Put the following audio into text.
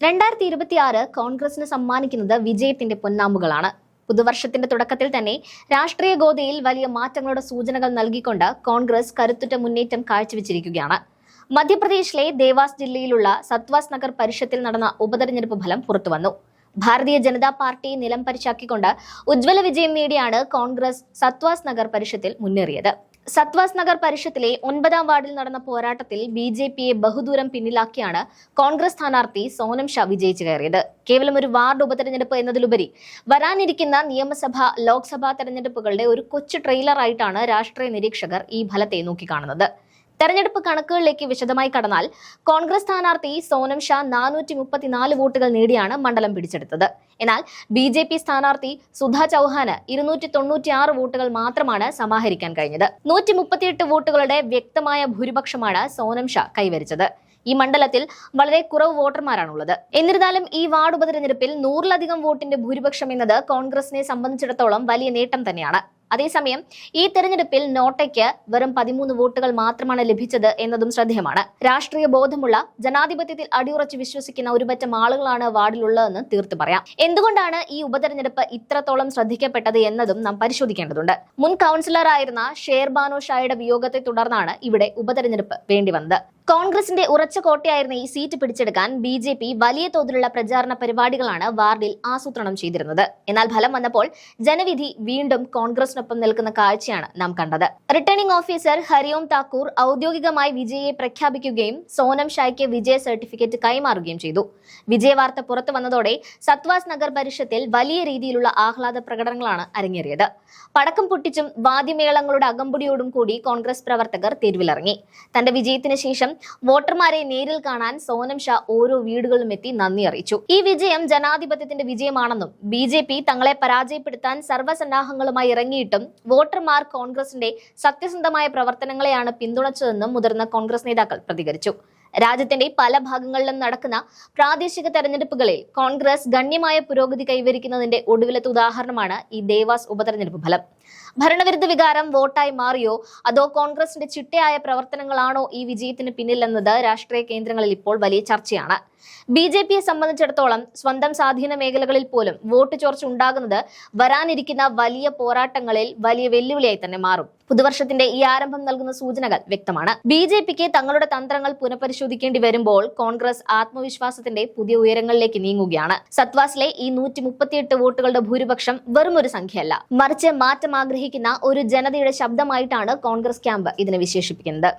2026 കോൺഗ്രസിന് സമ്മാനിക്കുന്നത് വിജയത്തിന്റെ പൊന്നാമ്പുകളാണ്. പുതുവർഷത്തിന്റെ തുടക്കത്തിൽ തന്നെ രാഷ്ട്രീയ ഗോതയിൽ വലിയ മാറ്റങ്ങളുടെ സൂചനകൾ നൽകിക്കൊണ്ട് കോൺഗ്രസ് കരുത്തുറ്റ മുന്നേറ്റം കാഴ്ചവെച്ചിരിക്കുകയാണ്. മധ്യപ്രദേശിലെ ദേവാസ് ജില്ലയിലുള്ള സത്വാസ് നഗർ പരിഷത്തിൽ നടന്ന ഉപതെരഞ്ഞെടുപ്പ് ഫലം പുറത്തുവന്നു. ഭാരതീയ ജനതാ പാർട്ടിയെ നിലം പരിശാക്കിക്കൊണ്ട് ഉജ്ജ്വല വിജയം നേടിയാണ് കോൺഗ്രസ് സത്വാസ് നഗർ പരിഷത്തിൽ മുന്നേറിയത്. സത്വാസ് നഗർ പരിഷത്തിലെ 9ാം വാർഡിൽ നടന്ന പോരാട്ടത്തിൽ ബിജെപിയെ ബഹുദൂരം പിന്നിലാക്കിയാണ് കോൺഗ്രസ് സ്ഥാനാർത്ഥി സോനം ഷാ വിജയിച്ചു കയറിയത്. കേവലം ഒരു വാർഡ് ഉപതെരഞ്ഞെടുപ്പ് എന്നതിലുപരി വരാനിരിക്കുന്ന നിയമസഭാ ലോക്സഭാ തെരഞ്ഞെടുപ്പുകളുടെ ഒരു കൊച്ചു ട്രെയിലറായിട്ടാണ് രാഷ്ട്രീയ നിരീക്ഷകർ ഈ ഫലത്തെ നോക്കിക്കാണുന്നത്. തെരഞ്ഞെടുപ്പ് കണക്കുകളിലേക്ക് വിശദമായി കടന്നാൽ കോൺഗ്രസ് സ്ഥാനാർത്ഥി സോനം ഷാ 434 വോട്ടുകൾ നേടിയാണ് മണ്ഡലം പിടിച്ചെടുത്തത്. എന്നാൽ ബിജെപി സ്ഥാനാർത്ഥി സുധാ ചൌഹാന് 296 വോട്ടുകൾ മാത്രമാണ് സമാഹരിക്കാൻ കഴിഞ്ഞത്. 138 വോട്ടുകളുടെ വ്യക്തമായ ഭൂരിപക്ഷമാണ് സോനം ഷാ കൈവരിച്ചത്. ഈ മണ്ഡലത്തിൽ വളരെ കുറവ് വോട്ടർമാരാണുള്ളത്. എന്നിരുന്നാലും ഈ വാർഡ് ഉപതെരഞ്ഞെടുപ്പിൽ 100-ലധികം വോട്ടിന്റെ ഭൂരിപക്ഷം എന്നത് കോൺഗ്രസിനെ സംബന്ധിച്ചിടത്തോളം വലിയ നേട്ടം തന്നെയാണ്. അതേസമയം ഈ തെരഞ്ഞെടുപ്പിൽ നോട്ടയ്ക്ക് വെറും 13 വോട്ടുകൾ മാത്രമാണ് ലഭിച്ചത് എന്നതും ശ്രദ്ധേയമാണ്. രാഷ്ട്രീയ ബോധമുള്ള, ജനാധിപത്യത്തിൽ അടിയുറച്ച് വിശ്വസിക്കുന്ന ഒരുപറ്റം ആളുകളാണ് വാർഡിലുള്ളതെന്ന് തീർത്തു പറയാം. എന്തുകൊണ്ടാണ് ഈ ഉപതെരഞ്ഞെടുപ്പ് ഇത്രത്തോളം ശ്രദ്ധിക്കപ്പെട്ടത് എന്നതും നാം പരിശോധിക്കേണ്ടതുണ്ട്. മുൻ കൗൺസിലറായിരുന്ന ഷേർബാനോ ഷായുടെ വിയോഗത്തെ തുടർന്നാണ് ഇവിടെ ഉപതെരഞ്ഞെടുപ്പ് വേണ്ടിവന്നത്. കോൺഗ്രസിന്റെ ഉറച്ച കോട്ടയായിരുന്ന ഈ സീറ്റ് പിടിച്ചെടുക്കാൻ ബിജെപി വലിയ തോതിലുള്ള പ്രചാരണ പരിപാടികളാണ് വാർഡിൽ ആസൂത്രണം ചെയ്തിരുന്നത്. എന്നാൽ ഫലം വന്നപ്പോൾ ജനവിധി വീണ്ടും കോൺഗ്രസിനൊപ്പം നിൽക്കുന്ന കാഴ്ചയാണ് നാം കണ്ടത്. റിട്ടേണിംഗ് ഓഫീസർ ഹരിയോം താക്കൂർ ഔദ്യോഗികമായി വിജയിയെ പ്രഖ്യാപിക്കുകയും സോനം ഷായ്ക്ക് വിജയ സർട്ടിഫിക്കറ്റ് കൈമാറുകയും ചെയ്തു. വിജയവാർത്ത പുറത്തു വന്നതോടെ സത്വാസ് നഗർ പരിഷത്തിൽ വലിയ രീതിയിലുള്ള ആഹ്ലാദ പ്രകടനങ്ങളാണ് അരങ്ങേറിയത്. പടക്കം പൊട്ടിച്ചും വാദ്യമേളങ്ങളുടെ അകമ്പടിയോടും കൂടി കോൺഗ്രസ് പ്രവർത്തകർ തെരുവിലിറങ്ങി. തന്റെ വിജയത്തിന് ശേഷം വോട്ടർമാരെ നേരിൽ കാണാൻ സോനം ഷാ ഓരോ വീടുകളിലും എത്തി നന്ദി അറിയിച്ചു. ഈ വിജയം ജനാധിപത്യത്തിന്റെ വിജയമാണെന്നും ബിജെപി തങ്ങളെ പരാജയപ്പെടുത്താൻ സർവ്വസന്നാഹങ്ങളുമായി ഇറങ്ങിയിട്ടും വോട്ടർമാർ കോൺഗ്രസിന്റെ സത്യസന്ധമായ പ്രവർത്തനങ്ങളെയാണ് പിന്തുണച്ചതെന്നും മുതിർന്ന കോൺഗ്രസ് നേതാക്കൾ പ്രതികരിച്ചു. രാജ്യത്തിന്റെ പല ഭാഗങ്ങളിലും നടക്കുന്ന പ്രാദേശിക തെരഞ്ഞെടുപ്പുകളിൽ കോൺഗ്രസ് ഗണ്യമായ പുരോഗതി കൈവരിക്കുന്നതിന്റെ ഒടുവിലത്തെ ഉദാഹരണമാണ് ഈ ദേവാസ് ഉപതെരഞ്ഞെടുപ്പ് ഫലം. ഭരണവിരുദ്ധ വികാരം വോട്ടായി മാറിയോ അതോ കോൺഗ്രസിന്റെ ചിട്ടയായ പ്രവർത്തനങ്ങളാണോ ഈ വിജയത്തിന് പിന്നിലെന്നത് രാഷ്ട്രീയ കേന്ദ്രങ്ങളിൽ ഇപ്പോൾ വലിയ ചർച്ചയാണ്. ബിജെപിയെ സംബന്ധിച്ചിടത്തോളം സ്വന്തം സ്വാധീന മേഖലകളിൽ പോലും വോട്ട് ചോർച്ച ഉണ്ടാകുന്നത് വരാനിരിക്കുന്ന വലിയ പോരാട്ടങ്ങളിൽ വലിയ വെല്ലുവിളിയായി തന്നെ മാറും. പുതുവർഷത്തിന്റെ ഈ ആരംഭം നൽകുന്ന സൂചനകൾ വ്യക്തമാണ്. ബിജെപിക്ക് തങ്ങളുടെ തന്ത്രങ്ങൾ പുനഃപരിശോധിക്കേണ്ടി വരുമ്പോൾ കോൺഗ്രസ് ആത്മവിശ്വാസത്തിന്റെ പുതിയ ഉയരങ്ങളിലേക്ക് നീങ്ങുകയാണ്. സത്വാസിലെ ഈ 138 വോട്ടുകളുടെ ഭൂരിപക്ഷം വെറും ഒരു സംഖ്യയല്ല, മറിച്ച് മാറ്റം ആഗ്രഹിക്കുന്ന ഒരു ജനതയുടെ ശബ്ദമായിട്ടാണ് കോൺഗ്രസ് ക്യാമ്പ് ഇതിനെ വിശേഷിപ്പിക്കുന്നത്.